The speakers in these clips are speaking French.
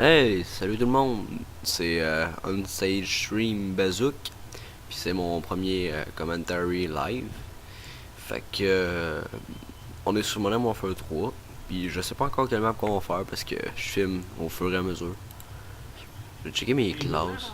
Hey, salut tout le monde, c'est Unsage Stream Bazook, puis c'est mon premier commentary live. Fait que on est sur Modern Warfare 3, puis je sais pas encore quelle map qu'on va faire parce que je filme au fur et à mesure. Je vais checker mes classes.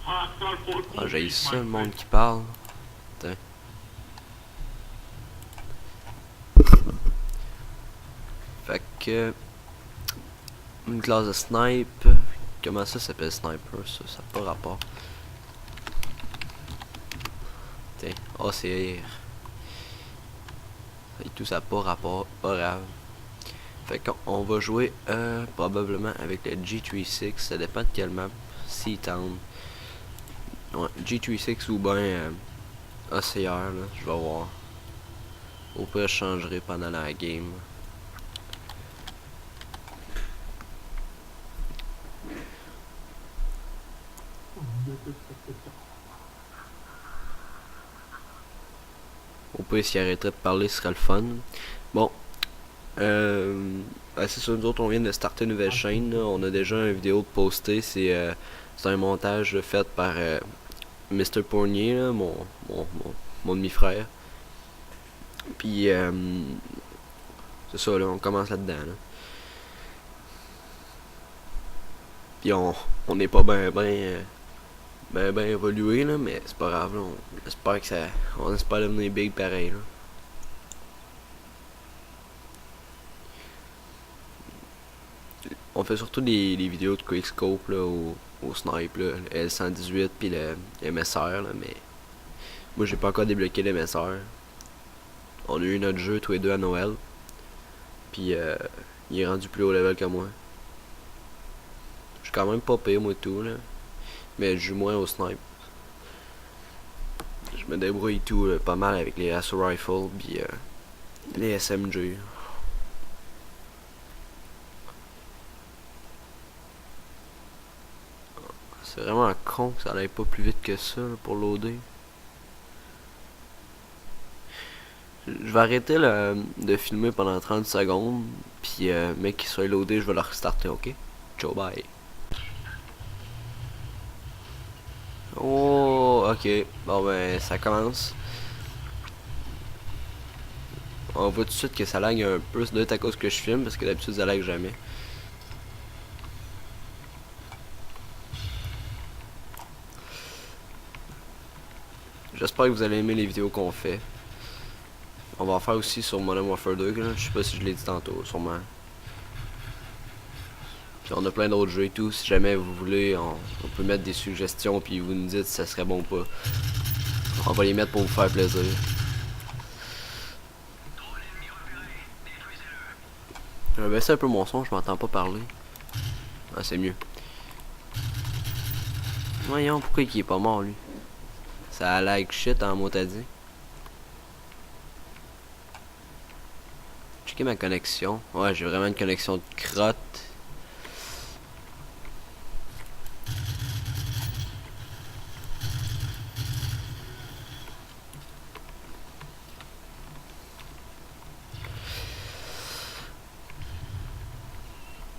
Ah, j'ai ça le monde qui parle. Putain. Fait que une classe de snipe. Comment ça s'appelle sniper? Ça n'a pas rapport. Tiens, ACR. Et tout ça n'a pas rapport, pas grave. Fait qu'on va jouer probablement avec le G36, ça dépend de quelle map. Seatown. Ouais, G36 ou bien ACR, là, je vais voir. Au pire, je changerai pendant la game. Au pire, s'il arrêterait de parler, ce serait le fun. Bon. C'est ça, nous autres, on vient de starter une nouvelle chaîne. Là. On a déjà une vidéo de poster. C'est un montage fait par Mr. Pournier, là, mon demi-frère. Puis, c'est ça, là, on commence là-dedans. Là. Puis, on n'est pas ben évolué, là, mais c'est pas grave. Là, on espère devenir big pareil. Là. On fait surtout des vidéos de quickscope là, au snipe, là, le L118 puis le MSR, là, mais moi j'ai pas encore débloqué le MSR. On a eu notre jeu tous les deux à Noël, puis il est rendu plus haut level que moi. Je suis quand même pas pire moi tout là, mais je joue moins au snipe. Je me débrouille tout là, pas mal avec les assault rifles puis les SMG. C'est vraiment con que ça allait pas plus vite que ça là, pour loader. Je vais arrêter de filmer pendant 30 secondes, puis mec qui soit loadé, je vais le restarter, ok? Ciao, bye. Oh, ok. Bon ben, ça commence. On voit tout de suite que ça lag un peu, ça doit être à cause que je filme, parce que d'habitude ça lag jamais. J'espère que vous allez aimer les vidéos qu'on fait. On va en faire aussi sur Modern Warfare 2, là. Je sais pas si je l'ai dit tantôt, sûrement. Puis on a plein d'autres jeux et tout, si jamais vous voulez, on peut mettre des suggestions, puis vous nous dites si ça serait bon ou pas. On va les mettre pour vous faire plaisir. Je vais baisser un peu mon son, je m'entends pas parler. Ah, c'est mieux. Voyons, pourquoi il est pas mort, lui? Ça a lag shit en mot t'as dit. Checker ma connexion. Ouais, j'ai vraiment une connexion de crotte.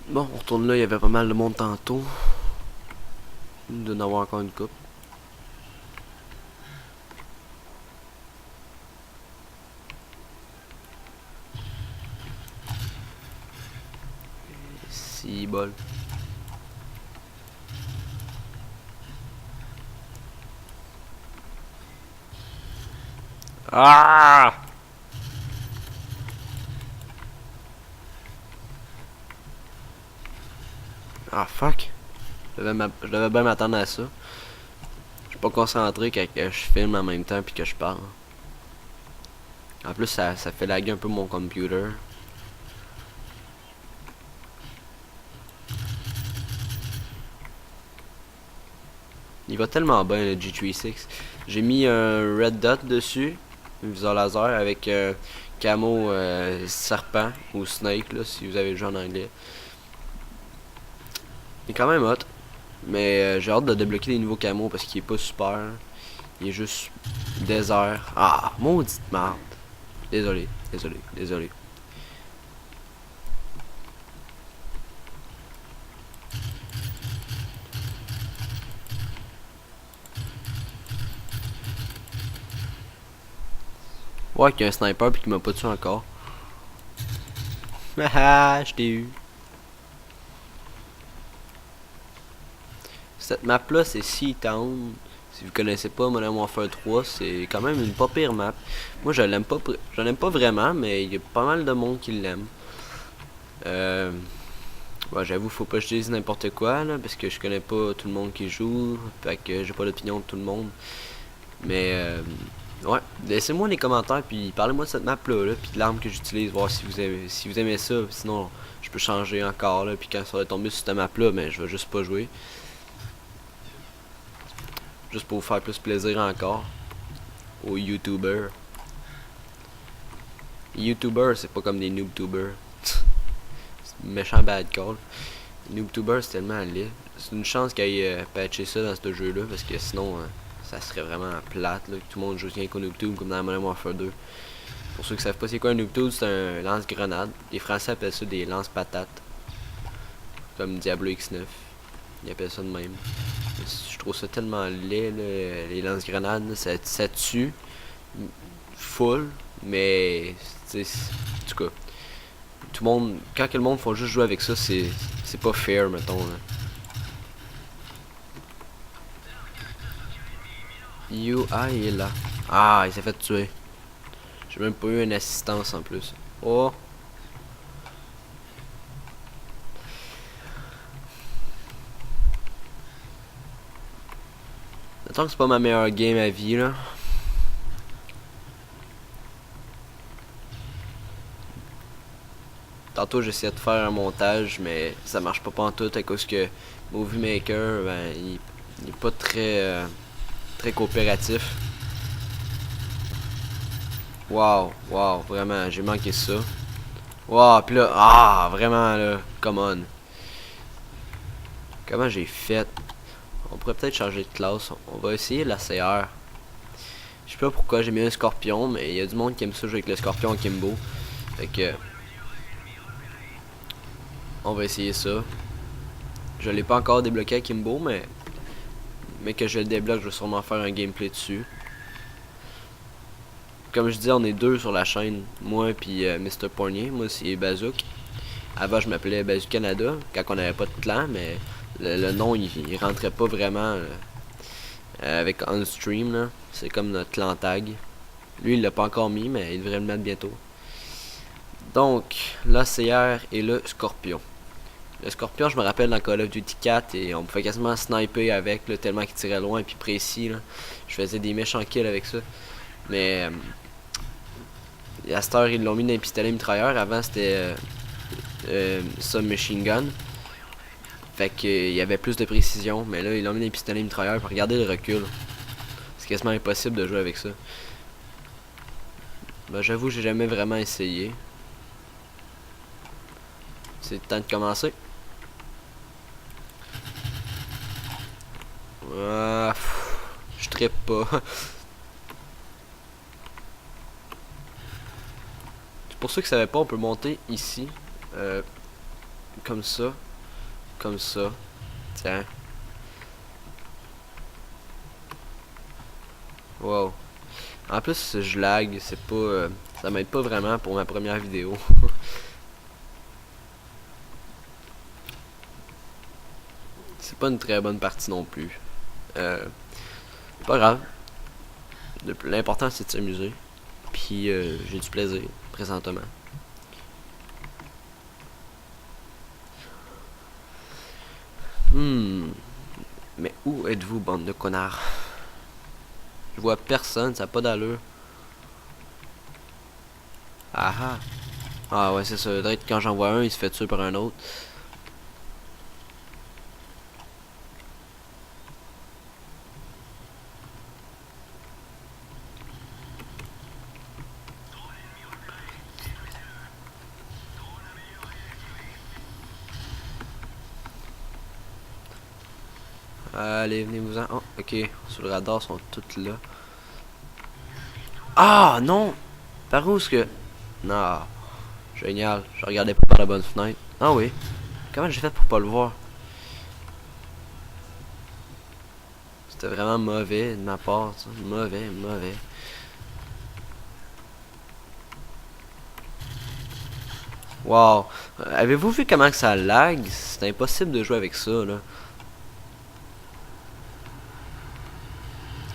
Bon, on retourne là, il y avait pas mal de monde tantôt. Il doit en avoir encore une coupe. Si bol. Ah! Ah fuck. Je devais bien m'attendre à ça. Je suis pas concentré quand je filme en même temps puis que je parle. En plus ça fait laguer un peu mon computer. Il va tellement bien le G36. J'ai mis un red dot dessus, un viseur laser avec camo serpent ou snake là, si vous avez le jeu en anglais. Il est quand même hot, mais j'ai hâte de débloquer des nouveaux camos parce qu'il est pas super. Il est juste désert. Ah, maudite merde. Désolé. Ouais, qu'il y a un sniper puis qu'il m'a pas tué encore. Haha, je t'ai eu. Cette map là c'est Sea Town. Si vous connaissez pas Modern Warfare 3, c'est quand même une pas pire map. Moi je l'aime pas vraiment, mais il y a pas mal de monde qui l'aime. Bon, j'avoue, faut pas que je dise n'importe quoi là, parce que je connais pas tout le monde qui joue, fait que j'ai pas l'opinion de tout le monde. Mais ouais, laissez-moi les commentaires puis parlez-moi de cette map là, puis de l'arme que j'utilise, voir si vous aimez ça. Sinon, je peux changer encore là, puis quand ça va tomber sur cette map là, ben je vais juste pas jouer. Juste pour vous faire plus plaisir encore aux YouTubers. Les YouTubers, c'est pas comme des noobtubers. C'est méchant bad call. Les noobtubers, c'est tellement laid. C'est une chance qu'il ait patché ça dans ce jeu là, parce que sinon ça serait vraiment plate là, que tout le monde joue rien qu'au noobtube comme dans Modern Warfare 2. Pour ceux qui savent pas c'est quoi un noobtube, c'est un lance-grenade. Les Français appellent ça des lance-patates. Comme Diablo X9. Ils appellent ça de même. Je trouve ça tellement laid là, les lance-grenades, ça tue full, mais en tout cas, tout le monde, quand que le monde faut juste jouer avec ça, c'est pas fair, mettons là. UI est là. Ah, il s'est fait tuer. J'ai même pas eu une assistance en plus. Oh. Attends que c'est pas ma meilleure game à vie là. Tantôt j'essayais de faire un montage, mais ça marche pas pantoute à cause que Movie Maker, ben, il est pas très coopératif. Wow, wow, vraiment, j'ai manqué ça. Wow, pis là, ah, vraiment là, come on. Comment j'ai fait? On pourrait peut-être changer de classe. On va essayer la CR. Je sais pas pourquoi j'ai mis un scorpion, mais il y a du monde qui aime ça jouer avec le scorpion Kimbo. Fait que on va essayer ça. Je l'ai pas encore débloqué à Kimbo, mais que je le débloque, je vais sûrement faire un gameplay dessus. Comme je dis, on est deux sur la chaîne, moi puis Mr. Pornier. Moi c'est Bazook. Avant je m'appelais Bazook Canada, quand on avait pas de clan, mais le nom il rentrait pas vraiment avec OnStream là. C'est comme notre clan tag. Lui il l'a pas encore mis, mais il devrait le mettre bientôt. Donc, l'ACR et le Scorpion. Le Scorpion, je me rappelle dans Call of Duty 4 et on pouvait quasiment sniper avec là, tellement qu'il tirait loin et puis précis. Là. Je faisais des méchants kills avec ça. Mais à cette heure, ils l'ont mis dans les pistolets mitrailleurs. Avant, c'était Submachine Gun. Fait qu'il y avait plus de précision. Mais là, ils l'ont mis dans les pistolets mitrailleurs. Pour regarder le recul. C'est quasiment impossible de jouer avec ça. Ben, j'avoue, j'ai jamais vraiment essayé. C'est le temps de commencer. Je trippe pas. Pour ceux qui savaient pas, on peut monter ici. Comme ça. Comme ça. Tiens. Wow. En plus, je lag. C'est pas. Ça m'aide pas vraiment pour ma première vidéo. C'est pas une très bonne partie non plus. Pas grave. L'important c'est de s'amuser. Puis j'ai du plaisir présentement. Mais où êtes-vous, bande de connards? Je vois personne, ça n'a pas d'allure. Ah ah. Ah ouais, c'est ça. Peut-être quand j'en vois un, il se fait tuer par un autre. Allez, venez-vous-en. Oh, ok. Sur le radar, ils sont toutes là. Ah, non! Par où est-ce que... Non. Génial. Je regardais pas par la bonne fenêtre. Ah oui. Comment j'ai fait pour pas le voir? C'était vraiment mauvais de ma part. Ça. Mauvais, mauvais. Wow. Avez-vous vu comment que ça lag? C'est impossible de jouer avec ça, là.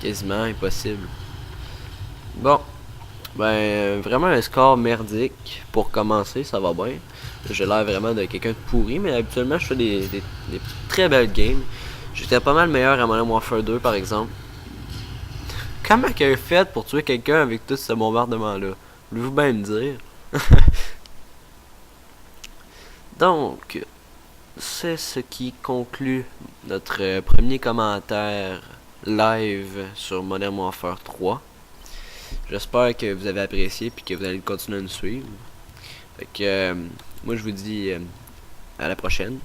Quasiment impossible. Bon. Ben, vraiment un score merdique. Pour commencer, ça va bien. J'ai l'air vraiment de quelqu'un de pourri, mais habituellement, je fais des très belles games. J'étais pas mal meilleur à Modern Warfare 2, par exemple. Comment qu'elle a fait pour tuer quelqu'un avec tout ce bombardement-là? Voulez-vous bien me dire? Donc, c'est ce qui conclut notre premier commentaire live sur Modern Warfare 3. J'espère que vous avez apprécié et que vous allez continuer à nous suivre. Fait que, moi je vous dis à la prochaine.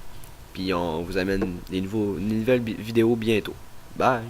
Puis on vous amène des nouvelles vidéos bientôt. Bye!